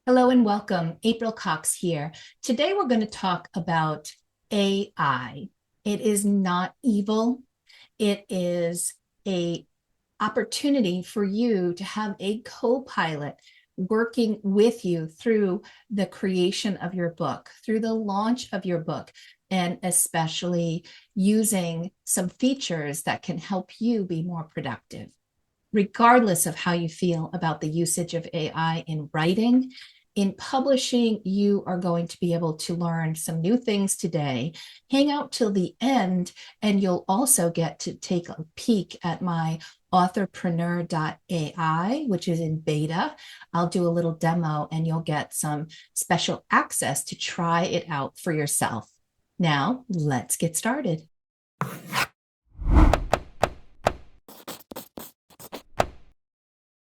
Hello and welcome. April Cox here. Today we're going to talk about AI. It is not evil. It is a opportunity for you to have a co-pilot working with you through the creation of your book, through the launch of your book, and especially using some features that can help you be more productive. Regardless of how you feel about the usage of AI in writing, in publishing, you are going to be able to learn some new things today. Hang out till the end, and you'll also get to take a peek at my Authorpreneur.ai, which is in beta. I'll do a little demo, and you'll get some special access to try it out for yourself. Now, let's get started.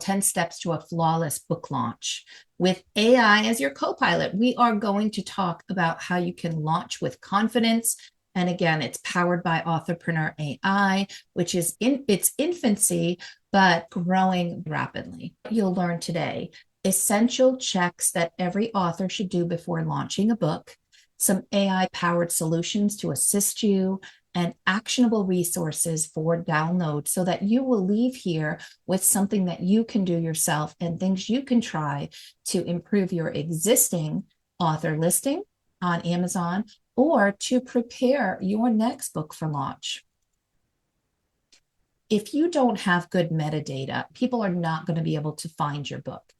10 steps to a flawless book launch. With AI as your co-pilot, we are going to talk about how you can launch with confidence. And again, it's powered by Authorpreneur.ai, which is in its infancy, but growing rapidly. You'll learn today essential checks that every author should do before launching a book, some AI-powered solutions to assist you, and actionable resources for download so that you will leave here with something that you can do yourself and things you can try to improve your existing author listing on Amazon or to prepare your next book for launch. If you don't have good metadata, people are not going to be able to find your book.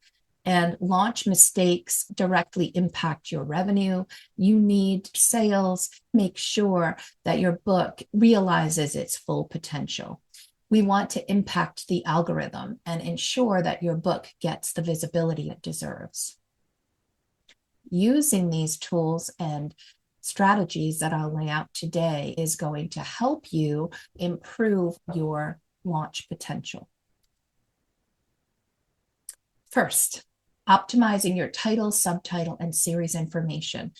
And launch mistakes directly impact your revenue. You need sales. Make sure that your book realizes its full potential. We want to impact the algorithm and ensure that your book gets the visibility it deserves. Using these tools and strategies that I'll lay out today is going to help you improve your launch potential. First, optimizing your title, subtitle, and series information.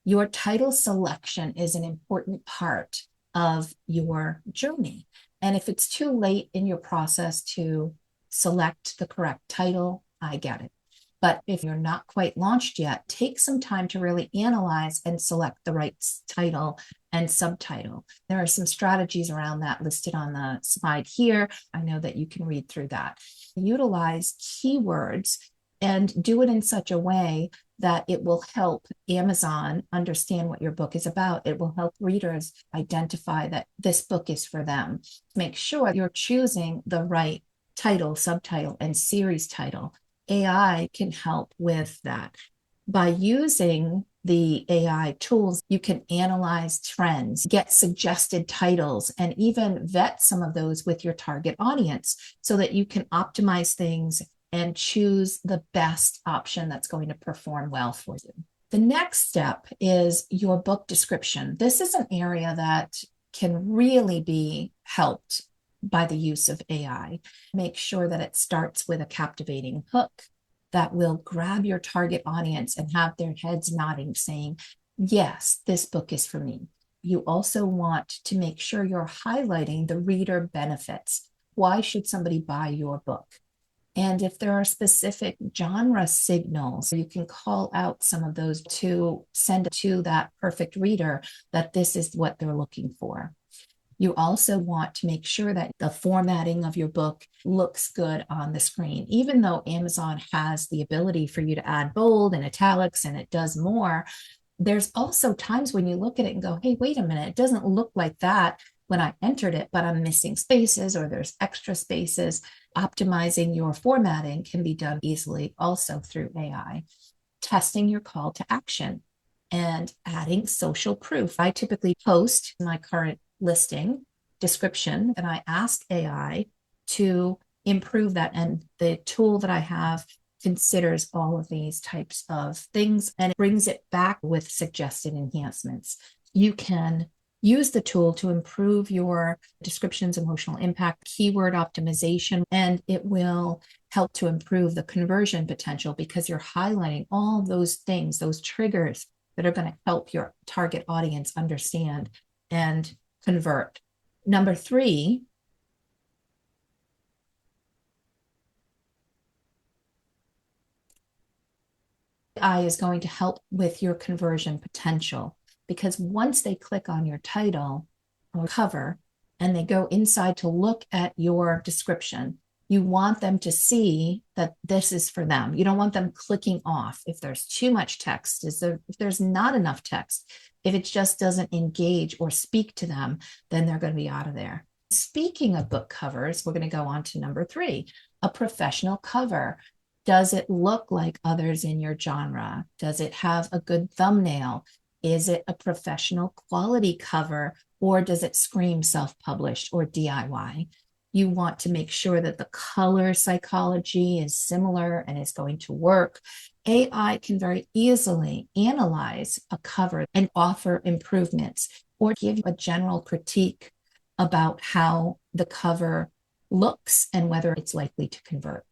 Your title selection is an important part of your journey. And if it's too late in your process to select the correct title, I get it. But if you're not quite launched yet, take some time to really analyze and select the right title and subtitle. There are some strategies around that listed on the slide here. I know that you can read through that. Utilize keywords and do it in such a way that it will help Amazon understand what your book is about. It will help readers identify that this book is for them. Make sure you're choosing the right title, subtitle, and series title. AI can help with that. By using the AI tools, you can analyze trends, get suggested titles, and even vet some of those with your target audience so that you can optimize things and choose the best option that's going to perform well for you. The next step is your book description. This is an area that can really be helped by the use of AI. Make sure that it starts with a captivating hook that will grab your target audience and have their heads nodding, saying, yes, this book is for me. You also want to make sure you're highlighting the reader benefits. Why should somebody buy your book? And if there are specific genre signals, you can call out some of those to send to that perfect reader that this is what they're looking for. You also want to make sure that the formatting of your book looks good on the screen. Even though Amazon has the ability for you to add bold and italics and it does more, there's also times when you look at it and go, hey, wait a minute, it doesn't look like that when I entered it, but I'm missing spaces or there's extra spaces. Optimizing your formatting can be done easily also through AI. Testing your call to action and adding social proof. I typically post my current listing description and I ask AI to improve that. And the tool that I have considers all of these types of things and it brings it back with suggested enhancements. You can use the tool to improve your description's emotional impact, keyword optimization, and it will help to improve the conversion potential because you're highlighting all those things, those triggers that are going to help your target audience understand and convert. Number 3, AI is going to help with your conversion potential, because once they click on your title or cover and they go inside to look at your description, you want them to see that this is for them. You don't want them clicking off if there's too much text, if there's not enough text, if it just doesn't engage or speak to them, then they're going to be out of there. Speaking of book covers, we're going to go on to number 3, a professional cover. Does it look like others in your genre? Does it have a good thumbnail? Is it a professional quality cover, or does it scream self-published or DIY? You want to make sure that the color psychology is similar and is going to work. AI can very easily analyze a cover and offer improvements or give you a general critique about how the cover looks and whether it's likely to convert.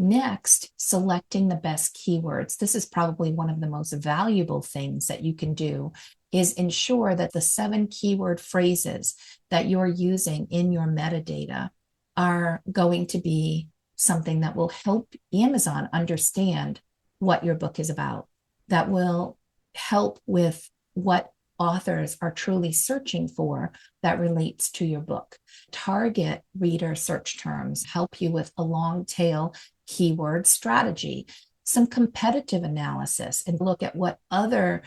Next, selecting the best keywords. This is probably one of the most valuable things that you can do, is ensure that the 7 keyword phrases that you're using in your metadata are going to be something that will help Amazon understand what your book is about, that will help with what authors are truly searching for that relates to your book. Target reader search terms, help you with a long tail keyword strategy, some competitive analysis, and look at what other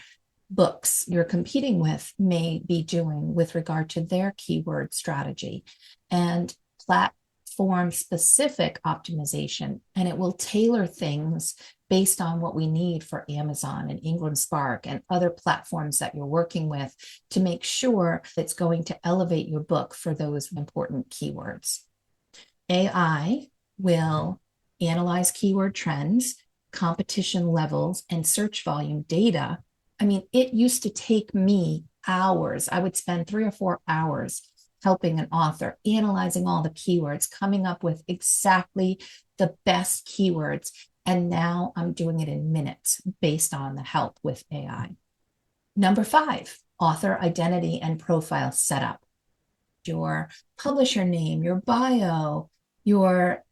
books you're competing with may be doing with regard to their keyword strategy, and platform specific optimization. And it will tailor things based on what we need for Amazon and Ingram Spark and other platforms that you're working with to make sure it's going to elevate your book for those important keywords. AI will analyze keyword trends, competition levels, and search volume data. I mean, it used to take me hours. I would spend 3 or 4 hours helping an author, analyzing all the keywords, coming up with exactly the best keywords. And now I'm doing it in minutes based on the help with AI. Number 5, author identity and profile setup. Your publisher name, your bio, your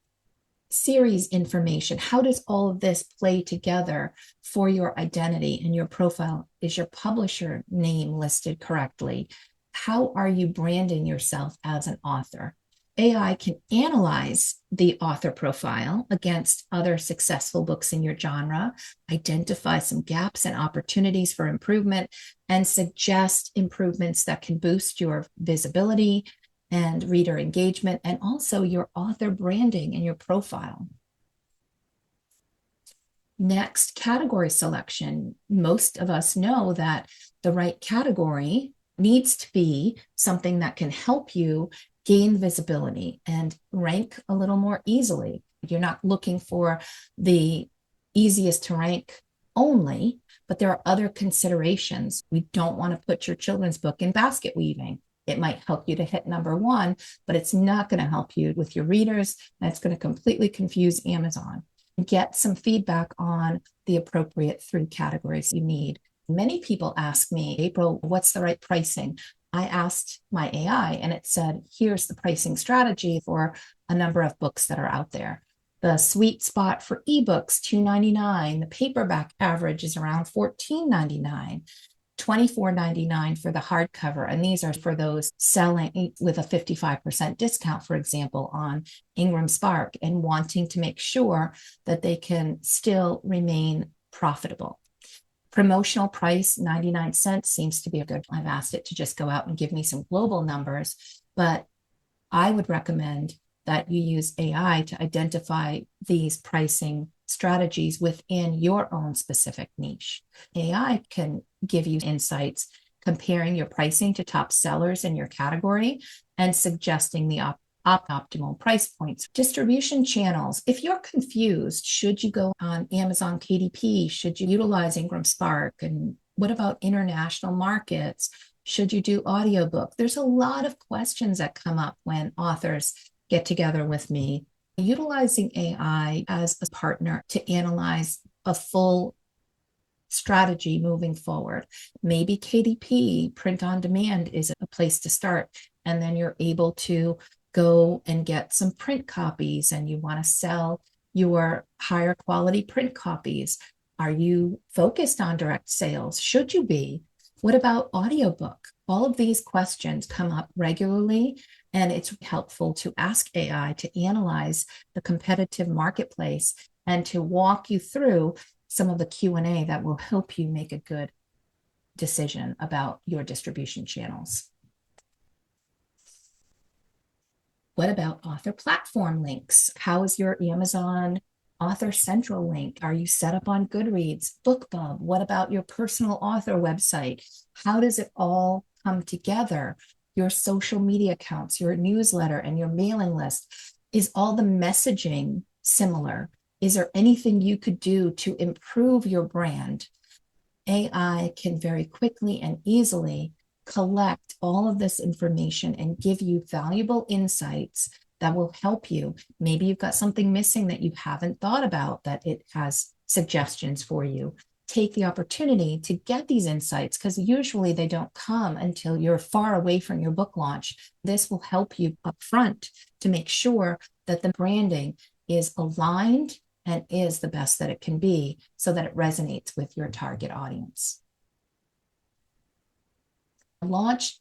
series information. How does all of this play together for your identity and your profile? Is your publisher name listed correctly? How are you branding yourself as an author? AI can analyze the author profile against other successful books in your genre, identify some gaps and opportunities for improvement, and suggest improvements that can boost your visibility and reader engagement, and also your author branding and your profile. Next, category selection. Most of us know that the right category needs to be something that can help you gain visibility and rank a little more easily. You're not looking for the easiest to rank only, but there are other considerations. We don't want to put your children's book in basket weaving. It might help you to hit number 1, but it's not going to help you with your readers, and it's going to completely confuse Amazon. Get some feedback on the appropriate 3 categories you need. Many people ask me, April, what's the right pricing? I asked my AI and it said, here's the pricing strategy for a number of books that are out there. The sweet spot for ebooks, $2.99. The paperback average is around $14.99. $24.99 for the hardcover. And these are for those selling with a 55% discount, for example, on Ingram Spark, and wanting to make sure that they can still remain profitable. Promotional price, 99 cents, seems to be a good. I've asked it to just go out and give me some global numbers, but I would recommend that you use AI to identify these pricing strategies within your own specific niche. AI can give you insights comparing your pricing to top sellers in your category and suggesting the optimal price points. Distribution channels. If you're confused, should you go on Amazon KDP? Should you utilize Ingram Spark? And what about international markets? Should you do audiobook? There's a lot of questions that come up when authors get together with me. Utilizing AI as a partner to analyze a full strategy moving forward. Maybe KDP, print on demand, is a place to start. And then you're able to go and get some print copies and you want to sell your higher quality print copies? Are you focused on direct sales? Should you be? What about audiobook? All of these questions come up regularly, and it's helpful to ask AI to analyze the competitive marketplace and to walk you through some of the Q&A that will help you make a good decision about your distribution channels. What about author platform links? How is your Amazon Author Central link? Are you set up on Goodreads, BookBub? What about your personal author website? How does it all come together? Your social media accounts, your newsletter, and your mailing list. Is all the messaging similar? Is there anything you could do to improve your brand? AI can very quickly and easily collect all of this information and give you valuable insights that will help you. Maybe you've got something missing that you haven't thought about, that it has suggestions for you. Take the opportunity to get these insights, because usually they don't come until you're far away from your book launch. This will help you up front to make sure that the branding is aligned and is the best that it can be, so that it resonates with your target audience. Launch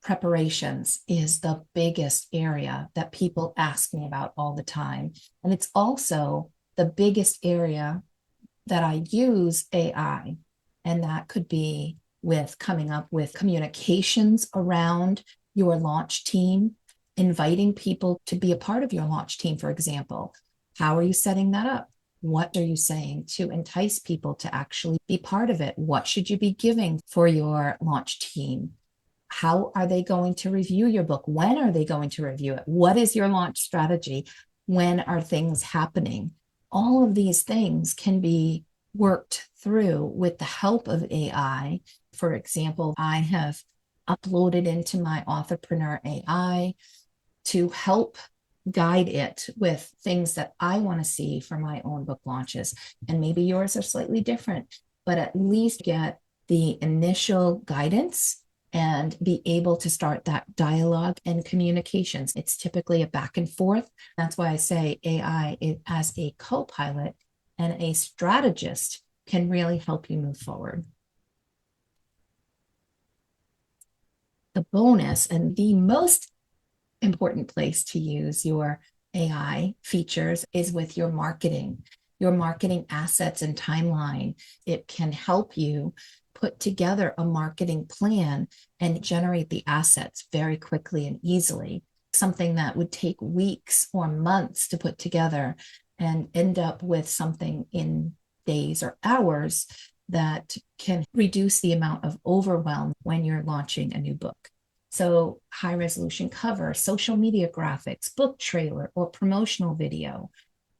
preparations is the biggest area that people ask me about all the time. And it's also the biggest area that I use AI. And that could be with coming up with communications around your launch team, inviting people to be a part of your launch team, for example. How are you setting that up? What are you saying to entice people to actually be part of it? What should you be giving for your launch team? How are they going to review your book? When are they going to review it? What is your launch strategy? When are things happening? All of these things can be worked through with the help of AI. For example, I have uploaded into my Authorpreneur.ai to help guide it with things that I want to see for my own book launches. And maybe yours are slightly different, but at least get the initial guidance and be able to start that dialogue and communications. It's typically a back and forth. That's why I say AI as a co-pilot and a strategist can really help you move forward. The bonus and the most important place to use your AI features is with your marketing assets and timeline. It can help you put together a marketing plan and generate the assets very quickly and easily. Something that would take weeks or months to put together and end up with something in days or hours that can reduce the amount of overwhelm when you're launching a new book. So high resolution cover, social media graphics, book trailer, or promotional video,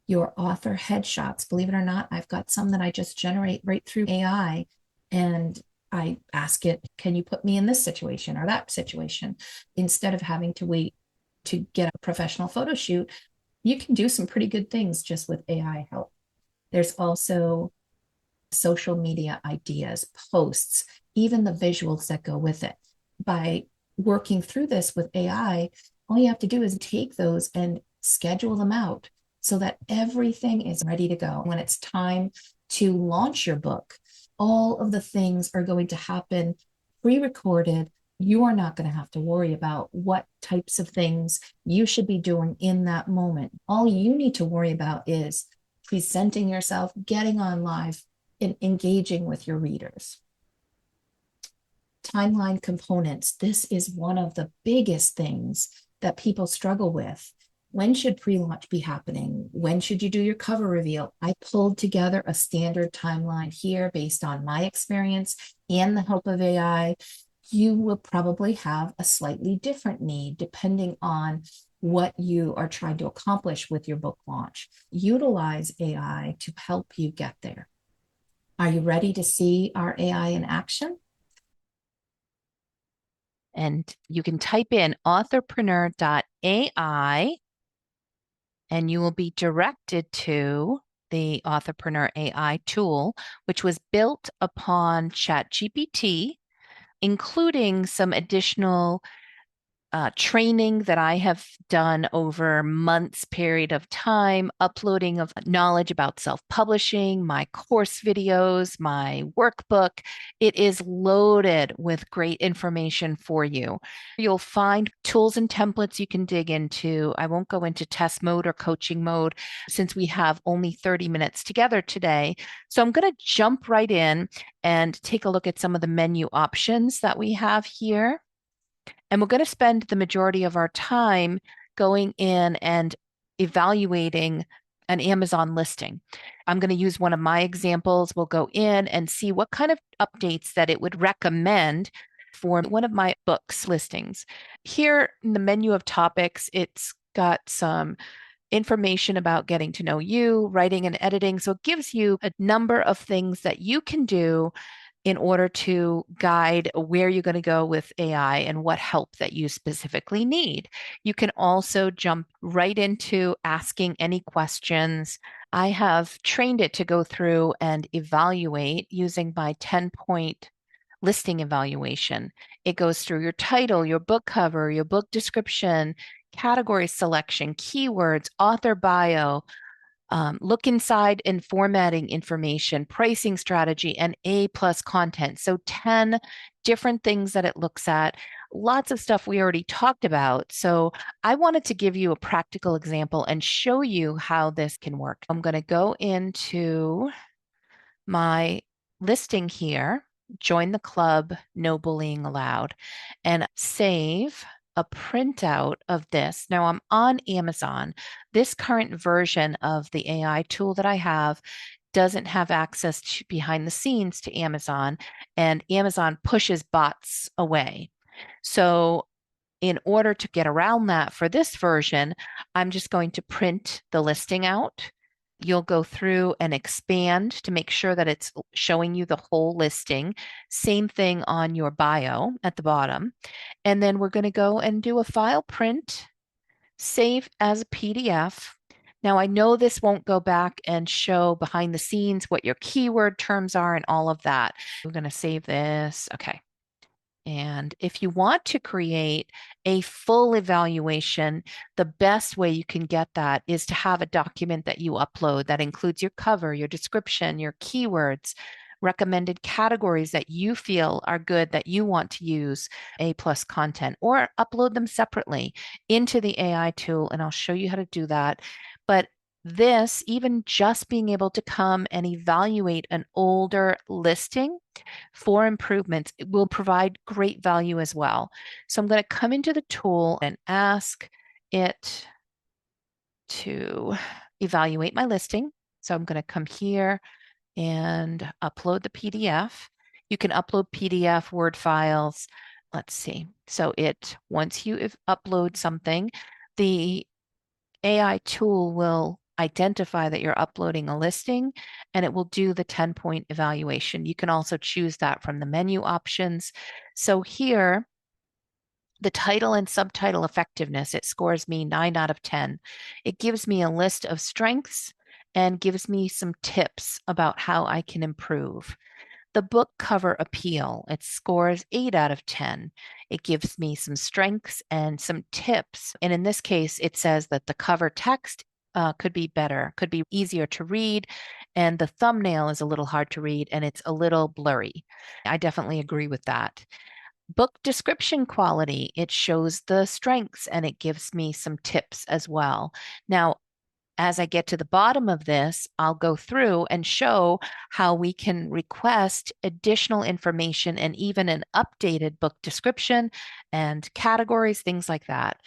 your author headshots. Believe it or not, I've got some that I just generate right through AI, and I ask it, can you put me in this situation or that situation? Instead of having to wait to get a professional photo shoot, you can do some pretty good things just with AI help. There's also social media ideas, posts, even the visuals that go with it. By working through this with AI, all you have to do is take those and schedule them out so that everything is ready to go. When it's time to launch your book, all of the things are going to happen pre-recorded. You are not going to have to worry about what types of things you should be doing in that moment. All you need to worry about is presenting yourself, getting on live, and engaging with your readers. Timeline components. This is one of the biggest things that people struggle with. When should pre-launch be happening? When should you do your cover reveal? I pulled together a standard timeline here based on my experience and the help of AI. You will probably have a slightly different need depending on what you are trying to accomplish with your book launch. Utilize AI to help you get there. Are you ready to see our AI in action? And you can type in Authorpreneur.ai and you will be directed to the Authorpreneur AI tool, which was built upon ChatGPT, including some additional training that I have done over months period of time, uploading of knowledge about self-publishing, my course videos, my workbook. It is loaded with great information for you. You'll find tools and templates you can dig into. I won't go into test mode or coaching mode since we have only 30 minutes together today. So I'm going to jump right in and take a look at some of the menu options that we have here. And we're going to spend the majority of our time going in and evaluating an Amazon listing. I'm going to use one of my examples. We'll go in and see what kind of updates that it would recommend for one of my books listings. Here in the menu of topics, it's got some information about getting to know you, writing and editing. So it gives you a number of things that you can do in order to guide where you're going to go with AI and what help that you specifically need. You can also jump right into asking any questions. I have trained it to go through and evaluate using my 10-point listing evaluation. It goes through your title, your book cover, your book description, category selection, keywords, author bio, look inside and formatting information, pricing strategy, and A plus content. So 10 different things that it looks at. Lots of stuff we already talked about. So I wanted to give you a practical example and show you how this can work. I'm going to go into my listing here, join the club, no bullying allowed, and save a printout of this. Now I'm on Amazon. This current version of the AI tool that I have doesn't have access to behind the scenes to Amazon, and Amazon pushes bots away. So in order to get around that for this version, I'm just going to print the listing out. You'll go through and expand to make sure that it's showing you the whole listing. Same thing on your bio at the bottom. And then we're going to go and do a file print, save as a PDF. Now, I know this won't go back and show behind the scenes what your keyword terms are and all of that. We're going to save this. Okay. And if you want to create a full evaluation, the best way you can get that is to have a document that you upload that includes your cover, your description, your keywords, recommended categories that you feel are good that you want to use A plus content, or upload them separately into the AI tool. And I'll show you how to do that. But this, even just being able to come and evaluate an older listing for improvements, it will provide great value as well. So I'm going to come into the tool and ask it to evaluate my listing. So I'm going to come here and upload the PDF. You can upload PDF, Word files. Let's see. So once you upload something, the AI tool will identify that you're uploading a listing, and it will do the 10-point evaluation. You can also choose that from the menu options. So here, the title and subtitle effectiveness, it scores me 9 out of 10. It gives me a list of strengths and gives me some tips about how I can improve. The book cover appeal, it scores 8 out of 10. It gives me some strengths and some tips. And in this case, it says that the cover text could be better, could be easier to read. And the thumbnail is a little hard to read and it's a little blurry. I definitely agree with that. Book description quality, it shows the strengths and it gives me some tips as well. Now, as I get to the bottom of this, I'll go through and show how we can request additional information and even an updated book description and categories, things like that.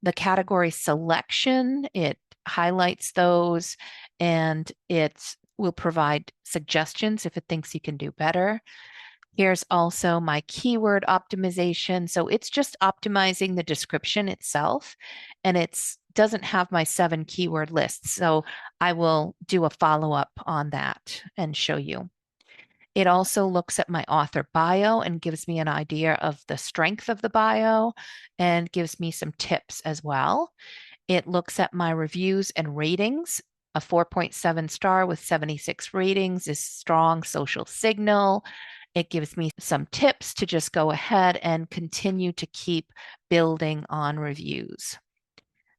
The category selection, it highlights those and it will provide suggestions if it thinks you can do better. Here's also my keyword optimization. So it's just optimizing the description itself, and it's doesn't have my 7 keyword lists. So I will do a follow-up on that and show you. It also looks at my author bio and gives me an idea of the strength of the bio and gives me some tips as well. It looks at my reviews and ratings. A 4.7 star with 76 ratings is strong social signal. It gives me some tips to just go ahead and continue to keep building on reviews.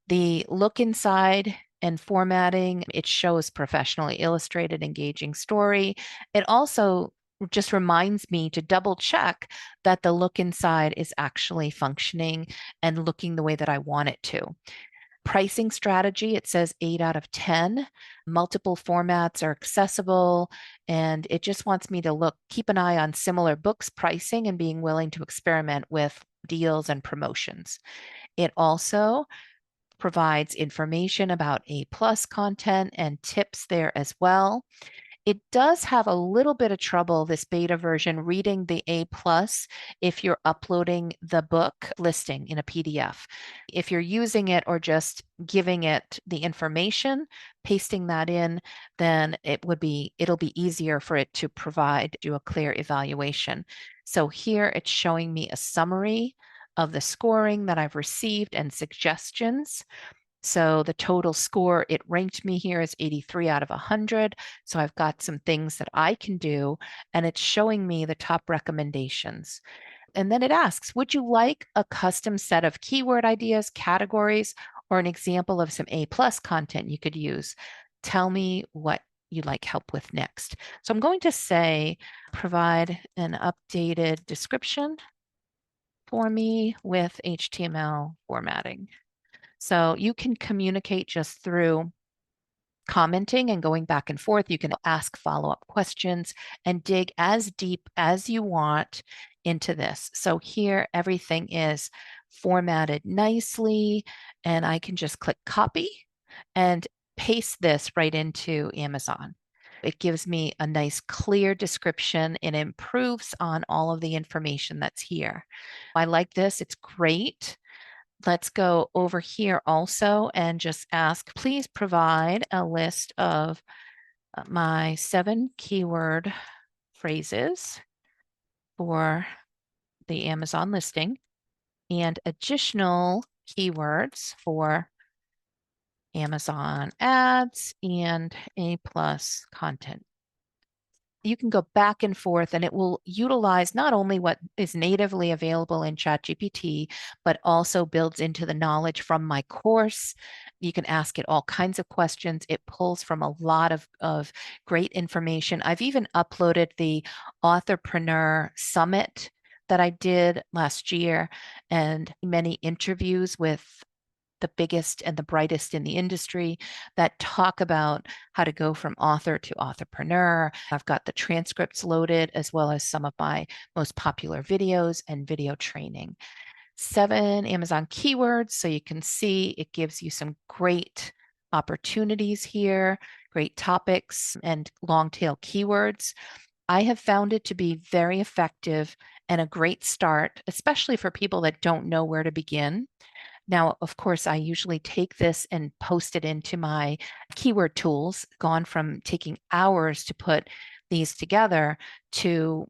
The look inside and formatting, it shows professionally illustrated, engaging story. It also just reminds me to double check that the look inside is actually functioning and looking the way that I want it to. Pricing strategy, it says 8 out of 10. Multiple formats are accessible, and it just wants me to keep an eye on similar books pricing and being willing to experiment with deals and promotions. It also provides information about A plus content and tips there as well. It does have a little bit of trouble, this beta version, reading the A plus if you're uploading the book listing in a PDF. If you're using it or just giving it the information, pasting that in, then it'll be easier for it to provide you a clear evaluation. So here it's showing me a summary of the scoring that I've received and suggestions. So the total score, it ranked me here as 83 out of 100. So I've got some things that I can do, and it's showing me the top recommendations. And then it asks, would you like a custom set of keyword ideas, categories, or an example of some A plus content you could use? Tell me what you'd like help with next. So I'm going to say, provide an updated description for me with HTML formatting. So you can communicate just through commenting and going back and forth. You can ask follow-up questions and dig as deep as you want into this. So here, everything is formatted nicely, and I can just click copy and paste this right into Amazon. It gives me a nice clear description. It improves on all of the information that's here. I like this. It's great. Let's go over here also and just ask, please provide a list of my 7 keyword phrases for the Amazon listing and additional keywords for Amazon ads and A plus content. You can go back and forth and it will utilize not only what is natively available in ChatGPT, but also builds into the knowledge from my course. You can ask it all kinds of questions. It pulls from a lot of great information. I've even uploaded the Authorpreneur Summit that I did last year and many interviews with the biggest and the brightest in the industry that talk about how to go from author to authorpreneur. I've got the transcripts loaded as well as some of my most popular videos and video training. 7 Amazon keywords. So you can see it gives you some great opportunities here, great topics and long tail keywords. I have found it to be very effective and a great start, especially for people that don't know where to begin. Now, of course, I usually take this and post it into my keyword tools, gone from taking hours to put these together to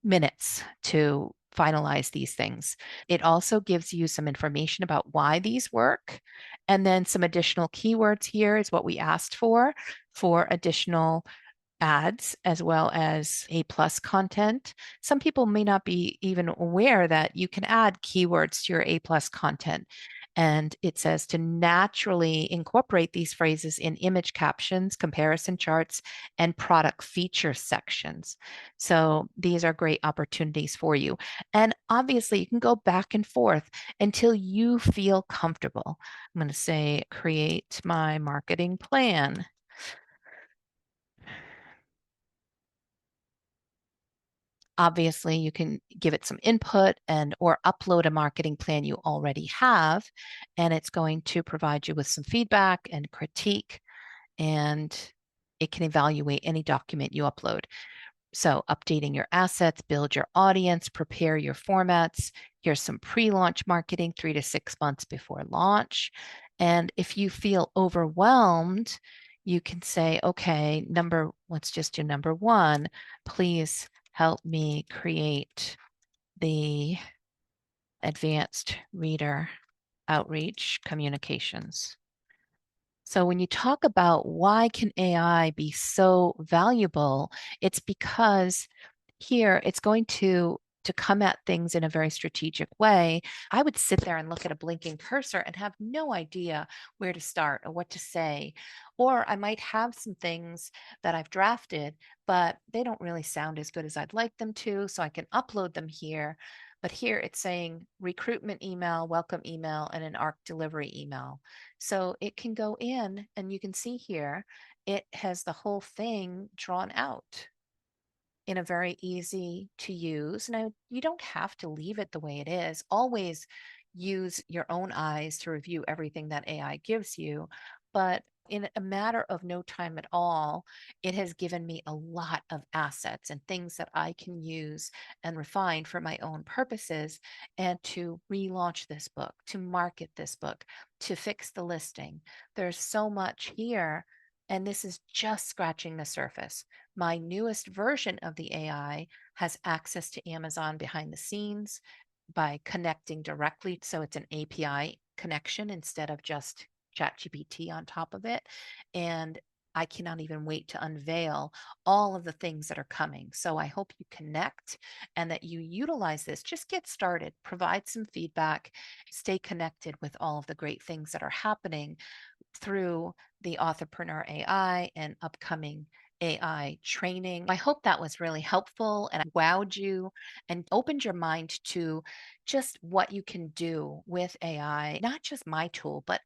minutes to finalize these things. It also gives you some information about why these work. And then some additional keywords here is what we asked for additional ads as well as A plus content. Some people may not be even aware that you can add keywords to your A plus content. And it says to naturally incorporate these phrases in image captions, comparison charts, and product feature sections. So these are great opportunities for you. And obviously, you can go back and forth until you feel comfortable. I'm going to say, create my marketing plan. Obviously, you can give it some input and or upload a marketing plan you already have, and it's going to provide you with some feedback and critique, and it can evaluate any document you upload. So updating your assets, build your audience, prepare your formats. Here's some pre-launch marketing 3 to 6 months before launch. And if you feel overwhelmed, you can say, okay, let's just do number 1. Please help me create the advanced reader outreach communications. So when you talk about why can AI be so valuable, it's because here, it's going to come at things in a very strategic way. I would sit there and look at a blinking cursor and have no idea where to start or what to say. Or I might have some things that I've drafted, but they don't really sound as good as I'd like them to. So I can upload them here. But here it's saying recruitment email, welcome email, and an ARC delivery email. So it can go in and you can see here, it has the whole thing drawn out in a very easy to use. Now, you don't have to leave it the way it is. Always use your own eyes to review everything that AI gives you. But in a matter of no time at all, it has given me a lot of assets and things that I can use and refine for my own purposes and to relaunch this book, to market this book, to fix the listing. There's so much here. And this is just scratching the surface. My newest version of the AI has access to Amazon behind the scenes by connecting directly. So it's an API connection instead of just ChatGPT on top of it. And I cannot even wait to unveil all of the things that are coming. So I hope you connect and that you utilize this. Just get started, provide some feedback, stay connected with all of the great things that are happening through the Authorpreneur AI and upcoming AI training. I hope that was really helpful and wowed you and opened your mind to just what you can do with AI, not just my tool, but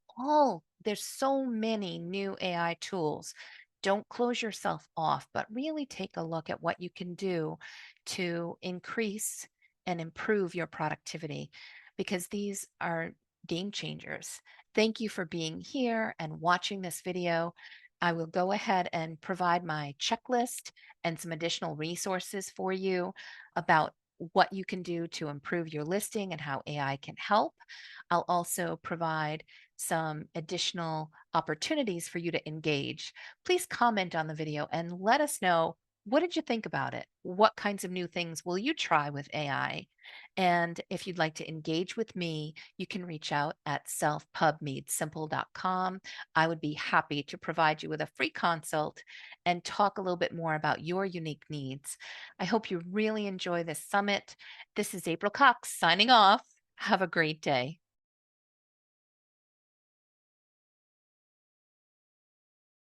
there's so many new AI tools. Don't close yourself off, but really take a look at what you can do to increase and improve your productivity because these are game changers. Thank you for being here and watching this video. I will go ahead and provide my checklist and some additional resources for you about what you can do to improve your listing and how AI can help. I'll also provide some additional opportunities for you to engage. Please comment on the video and let us know, what did you think about it? What kinds of new things will you try with AI? And if you'd like to engage with me, you can reach out at selfpubmadesimple.com. I would be happy to provide you with a free consult and talk a little bit more about your unique needs. I hope you really enjoy this summit. This is April Cox signing off. Have a great day.